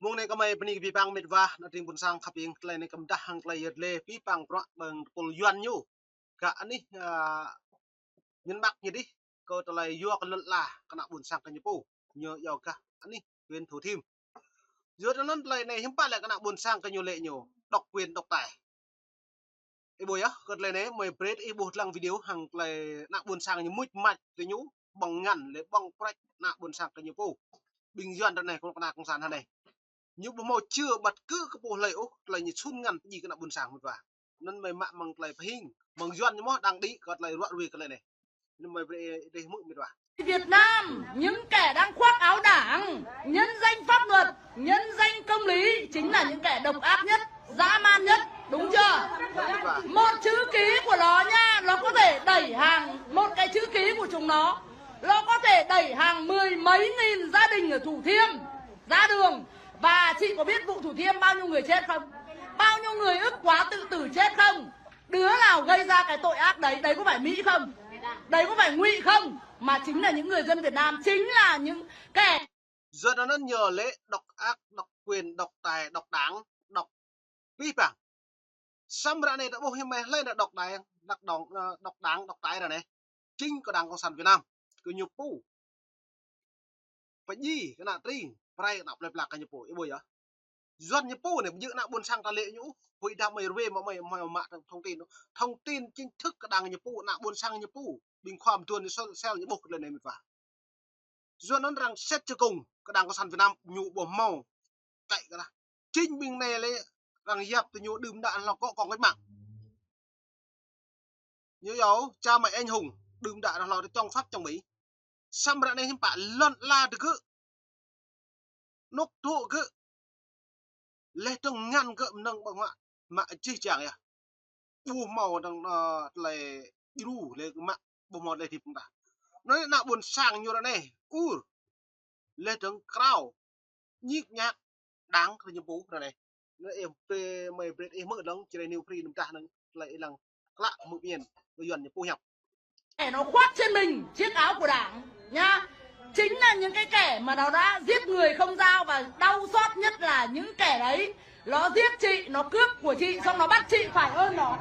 mung này có mấy bên cái bang mệt va nó tìm buồn sang khắp yên cái này cầm đa hàng cái lệ pi bang pro bằng pol yuan nhu cả anh ấy nhân bạc như đi câu trả lời vua cái là cái nào buồn sang cái nhủ nhớ giàu cả anh ấy quyền thủ thiêm giữa nó lời này hiếm ba lại cái nào buồn sang cái nhiều lệ nhiều độc quyền độc tài cái bồi á cái lời này mày bread cái bột lăng video hàng lời nào buồn sang như mũi mạnh cái nhũ bằng ngăn lấy bằng break nào buồn sang cái nhủ bình dân này con nào công sản này nhưng mà chưa bật cứ cái bộ lệ là như chun ngăn gì cái nào buồn sang một vài nên mày mạng bằng lại phải hình bằng dân nhưng mà đang đi còn lại loạn vì cái này này nhưng mày về đây mũi mệt vả Việt Nam những kẻ đang khoác áo đảng nhân danh pháp luật nhân danh công lý chính là những kẻ độc ác nhất dã man nhất, đúng chưa? Một chữ ký của nó nha, nó có thể đẩy hàng, một cái chữ ký của chúng nó có thể đẩy hàng mười mấy nghìn gia đình ở Thủ Thiêm ra đường. Và chị có biết vụ Thủ Thiêm bao nhiêu người chết không? Bao nhiêu người ức quá tự tử chết không? Đứa nào gây ra cái tội ác đấy, đấy có phải Mỹ không? Đấy có phải Ngụy không? Mà chính là những người dân Việt Nam, chính là những kẻ giờ nó nhờ lễ độc ác, độc quyền, độc tài, độc đáng, độc vi phạm. Xong ra này đã bố hiểm mày lên là độc tài, độc đáng, độc tài rồi này. Chính của Đảng Cộng sản Việt Nam, cứ nhục pu. Phải gì cái nào tri, phải đọc lẹp lạc cái nhục pu, ý bồi á. Doan nhục pu này giữ nào buồn sang ta lệ nhũ, hội đam mày về mà mày thông tin chính thức cái đảng nhục pu nào buồn sang nhục pu, bình khoam tuần đi xeo nhục pu lên này mình vào. Do nó rằng xét cho cùng cái Đảng Cộng sản Việt Nam nhụ bỏ màu chạy cái là chính bình này lấy rằng dẹp từ nhụ đùm đạn là có còn cái mạng như yếu cha mẹ anh hùng đùm đạn là trong Pháp trong Mỹ xăm ra này hiếm bạn lận la được cứ nốc thụ cứ lấy trong ngăn cỡ nâng bằng mạng mà chi chẳng à u màu đang là đủ lấy mạng bộ màu đây thì cũng đã nói nào buồn sang như thế này lên trong cao nhịp nhạc đáng cái nhiệm vụ rồi này nó em về mày về em mở đóng chỉ là new free ta nó lại là lạ một miền bây giờ nhiệm vụ học nó khoác trên mình chiếc áo của Đảng nhá, chính là những cái kẻ mà nó đã giết người không dao, và đau xót nhất là những kẻ đấy nó giết chị, nó cướp của chị, xong nó bắt chị phải ơn nó.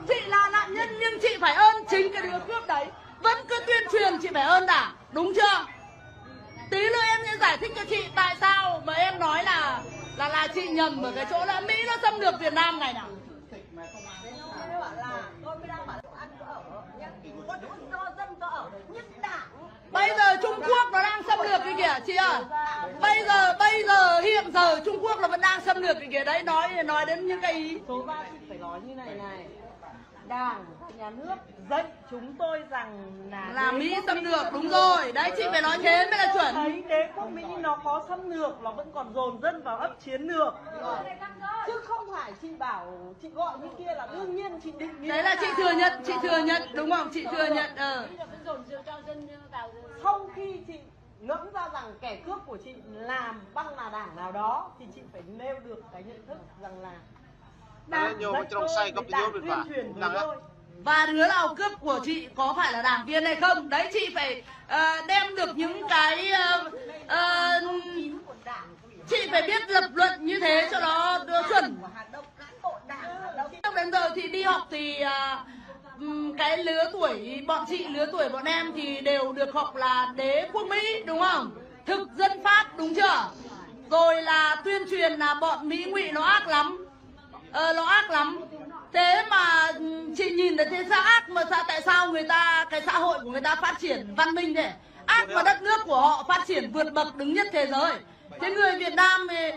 Chị là nạn nhân nhưng chị phải ơn chính cái đứa cướp đấy, vẫn cứ tuyên truyền chị phải ơn Đảng, đúng chưa? Tí nữa em sẽ giải thích cho chị tại sao mà em nói là chị nhầm ở cái chỗ là Mỹ nó xâm lược Việt Nam này nào. Bây giờ Trung Quốc nó đang xâm lược cái kìa chị ạ. Bây giờ hiện giờ Trung Quốc nó vẫn đang xâm lược cái kìa đấy, nói đến những cái ý. Số 3 chị phải nói như này này. Đảng, nhà nước dạy chúng tôi rằng là Mỹ xâm lược, đúng rồi. Đấy chị phải nói thế mới là chuẩn. Thấy đế quốc Mỹ nó có xâm lược, nó vẫn còn dồn dân vào ấp chiến lược. Chứ không phải chị bảo, chị gọi như kia là đương nhiên chị định. Đấy là chị thừa nhận, đúng không? Chị thừa nhận. Sau khi chị ngẫm ra rằng kẻ cướp của chị làm băng là đảng nào đó thì chị phải nêu được cái nhận thức rằng là và đứa nào cướp của chị có phải là đảng viên hay không? Đấy chị phải đem được những cái chị phải biết lập luận như thế cho nó chuẩn. Đến giờ thì đi học thì cái lứa tuổi bọn chị, lứa tuổi bọn em thì đều được học là đế quốc Mỹ, đúng không? Thực dân Pháp, đúng chưa? Rồi là tuyên truyền là bọn Mỹ Ngụy nó ác lắm. Nó ác lắm. Thế mà chị nhìn thấy thế sao ác mà tại sao người ta, cái xã hội của người ta phát triển văn minh thế? Ác mà đất nước của họ phát triển vượt bậc đứng nhất thế giới. Thế người Việt Nam thì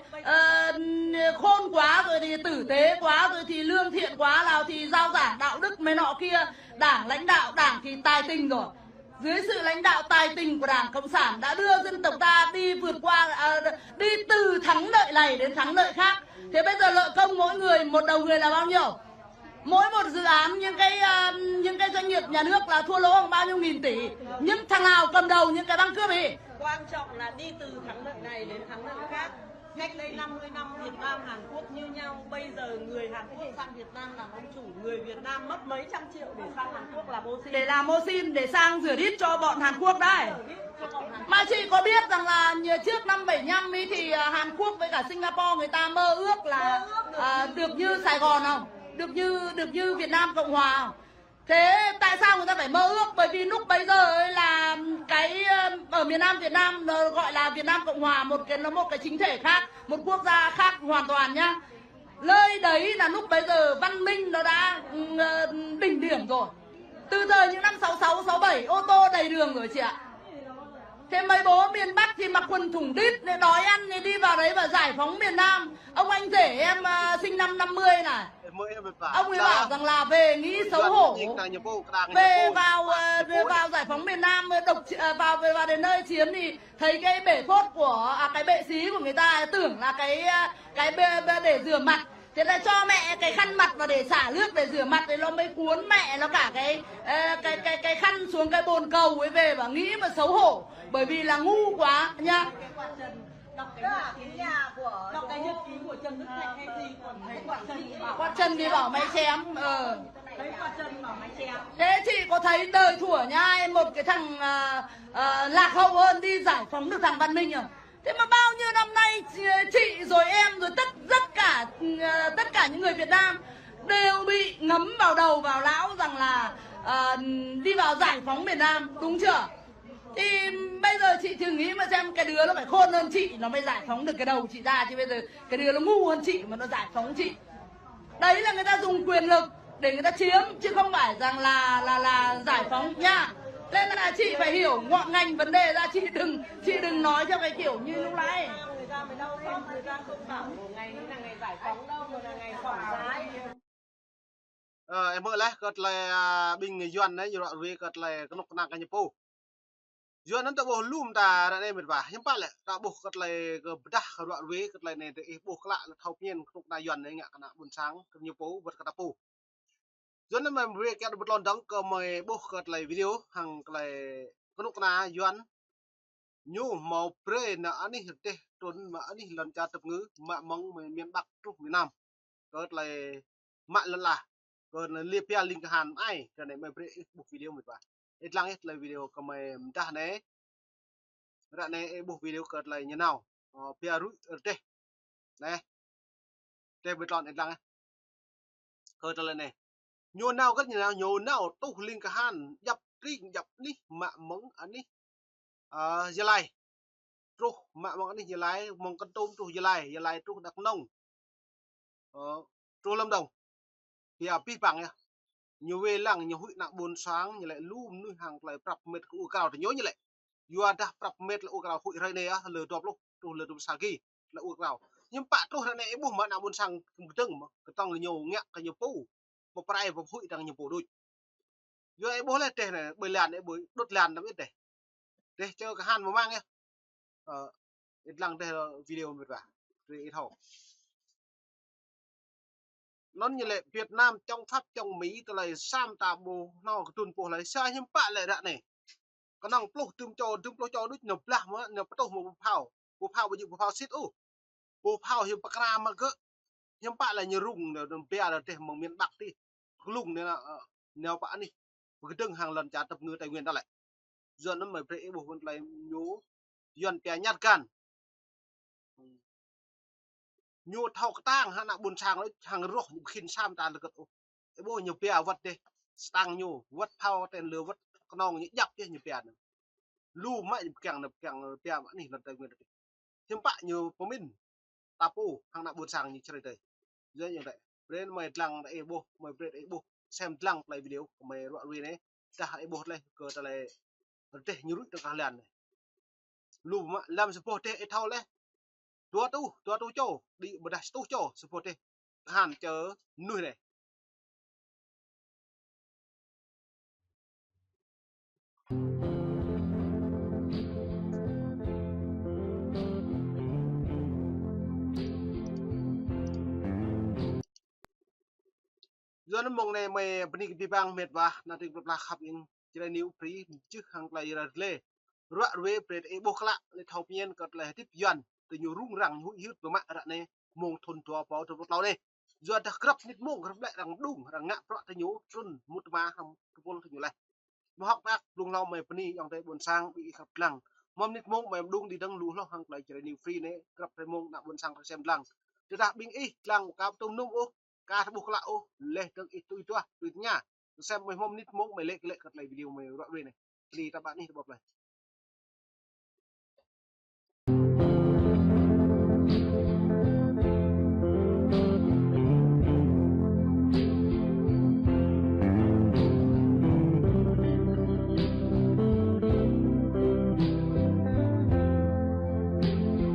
khôn quá rồi thì tử tế quá rồi thì lương thiện quá, nào thì rao giảng đạo đức mấy nọ kia. Đảng lãnh đạo, Đảng thì tài tình rồi. Dưới sự lãnh đạo tài tình của Đảng Cộng sản đã đưa dân tộc ta đi vượt qua, đi từ thắng lợi này đến thắng lợi khác. Thế bây giờ lợi công mỗi người, một đầu người là bao nhiêu? Mỗi một dự án những cái doanh nghiệp nhà nước là thua lỗ bằng bao nhiêu nghìn tỷ. Nhưng thằng nào cầm đầu những cái băng cướp ấy? Quan trọng là đi từ thắng lợi này đến thắng lợi khác. Cách đây 50 năm Việt Nam, Hàn Quốc như nhau. sao bây giờ người Hàn Quốc sang Việt Nam làm ông chủ, người Việt Nam mất mấy trăm triệu để sang Hàn Quốc làm ô xin. Để làm ô xin để sang rửa đít cho bọn Hàn Quốc đấy. Mà chị có biết rằng là trước năm 75 ấy thì Hàn Quốc với cả Singapore người ta mơ ước là được như Sài Gòn không? Được như Việt Nam Cộng Hòa không? Thế tại sao người ta phải mơ ước? Bởi vì lúc bấy giờ ấy là cái ở miền Nam Việt Nam nó gọi là Việt Nam Cộng Hòa, một cái chính thể khác, một quốc gia khác hoàn toàn nhá. Nơi đấy là lúc bấy giờ văn minh nó đã đỉnh điểm rồi. Từ thời những năm 66, 67 ô tô đầy đường rồi chị ạ. Thế mấy bố miền Bắc thì mặc quần thủng đít để đói ăn thì đi vào đấy và giải phóng miền Nam. Ông anh rể em sinh năm 50 này. Ông ấy bảo rằng là về nghĩ xấu hổ. Về vào giải phóng miền Nam vào đến nơi chiếm thì thấy cái bể phốt của cái bệ xí của người ta tưởng là cái để rửa mặt. Thế là cho mẹ cái khăn mặt và để xả nước để rửa mặt thì nó mới cuốn mẹ nó cả cái khăn xuống cái bồn cầu ấy về và nghĩ mà xấu hổ bởi vì là ngu quá nha. Đọc cái nhật ký của Trần Đức Thạch hay gì còn thấy Quạt chân thì bảo mày chém. Thấy quạt chân bảo mày chém. Thế chị có thấy đời thủa nhai một cái thằng lạc hậu hơn đi giải phóng được thằng Văn Minh không? Thế mà bao nhiêu năm nay chị rồi em rồi tất cả những người Việt Nam đều bị ngấm vào đầu vào não rằng là đi vào giải phóng miền Nam, đúng chưa? Thì bây giờ chị thử nghĩ mà xem, cái đứa nó phải khôn hơn chị nó mới giải phóng được cái đầu chị ra, chứ bây giờ cái đứa nó ngu hơn chị mà nó giải phóng chị. Đấy là người ta dùng quyền lực để người ta chiếm chứ không phải rằng là giải phóng nha. Nên là chị phải hiểu ngọn ngành vấn đề ra, chị đừng nói theo cái kiểu như lúc nãy. Người ta mới đau xót, người ta không bảo một ngày như là ngày giải phóng đâu, mà là ngày phỏng giá. Em mơ lẽ cất lại bình người Duan đấy, rồi vì cất lại cái nóc nặng cái nhịp po. Duan nó tự bổ lùm ta ra đây mệt vả, nhưng phải lại ta bổ cất lại cái đá cái đoạn vì cất lại này để bổ lại là thâu nhiên nóc na Duan đấy ngạ cái buồn sáng cái nhịp po vật cái po. Duan nó mà vì cái bật lon đắng cái mày bổ cất lại video hàng lại cái nóc na Duan nhu màu pre na anh ấy thế trốn mà anh ấy lần cha tập ngữ mà mong miền Bắc trung miền Nam cất lại mạng lần là còn liệp link hàn ai cái này mày buộc video mệt vả ít lăng ít lại video có mày ta này ra này buộc video cất lại như nào pia rút ở đây này đây bật lon ít lăng cất lại này nhiều nào rất nhiều nào tu link hàn dập đi mà mong anh ấy giờ lại tru mà mong anh ấy giờ lại mong con tôm tru giờ lại tru đặc nông tru lâm đồng thì pi bằng nha nhiều về lăng nhiều hụi nặng buồn sáng như lại lùm nuôi hàng lại pรับmệt của cao thì nhớ như lại vừa đã pรับmệt là u cao hụi ray này á lừa đọc lúc tu lừa đọc sagi là u cao nhưng bạn tu này ấy buồn mà nặng buồn sang từng mà cái tông là nhiều nhẹ cái nhiều pu một prai một hụi đang nhiều bộ đôi vừa ấy bố lên trên này bơi làn đấy bơi đốt làn nó biết để cho cái hàn mà mang nhá ít lăng đây là video mệt vả rồi ít hậu nó như lệ Việt Nam trong Pháp trong Mỹ từ này sam tà bù nó tuần bù lại sai nhưng bạn lại đã này có năng plug tum cho đứt nộp làm á nộp tàu một phao bây giờ một phao xít một phao hiệp bạc mà cứ nhưng bạn là như rung rồi bè là để mong miền Bắc đi lùng này là nèo bạn đi cái từng hàng lần trả tập ngư tài nguyên ta lại giờ nó mới phải bộ phận lại nhú dần bè nhát can nhu thao tang ha na buồn sang hàng rох khin sam ta lực cái bố nhiều bè vật đi tăng nhu vật thao tên lừa vật nong nhị dập chứ nhiều bè lu mãi càng bè mà này lần tài nguyên được thêm bạn nhiều của mình tapu hàng na buồn sang như chơi đây dễ như vậy nên mày lăng đã ebo mày ebo xem lăng lại video của mày loại gì đấy ta ebo lên cờ ta lại để như rút được cả lần này lu mà làm support để thao lên tua tu cho đi bật dash tu cho support đi hàn chờ nuôi này do nó mong này mày bên cái bang mệt và nó thì là khắp in chỉ là new free chứ hàng lại là lệ rạ về để ebo khla để thao nhiên cật lại tiếp dần từ nhiều rung răng hụi hút của mạng này mong thôn tua bảo từ tao này do đã grab nít mông grab lại rằng đúng rằng ngạ pro thay nhú run mút ma không pun thay nhú lại mà học bác luôn lo mày pani dòng tay buồn sang bị khập lăng mom nít mông mày đúng đi đăng lú lo hàng lại chơi new free này grab thay mông nạ buồn sang xem lăng từ đã binh y lăng cao tông nung ô ca buộc lại ô lê tương ít tui tua tui nhá xem mày mom nít mông mày lệ cật lại video mày rõ này đi các bạn đi bọc này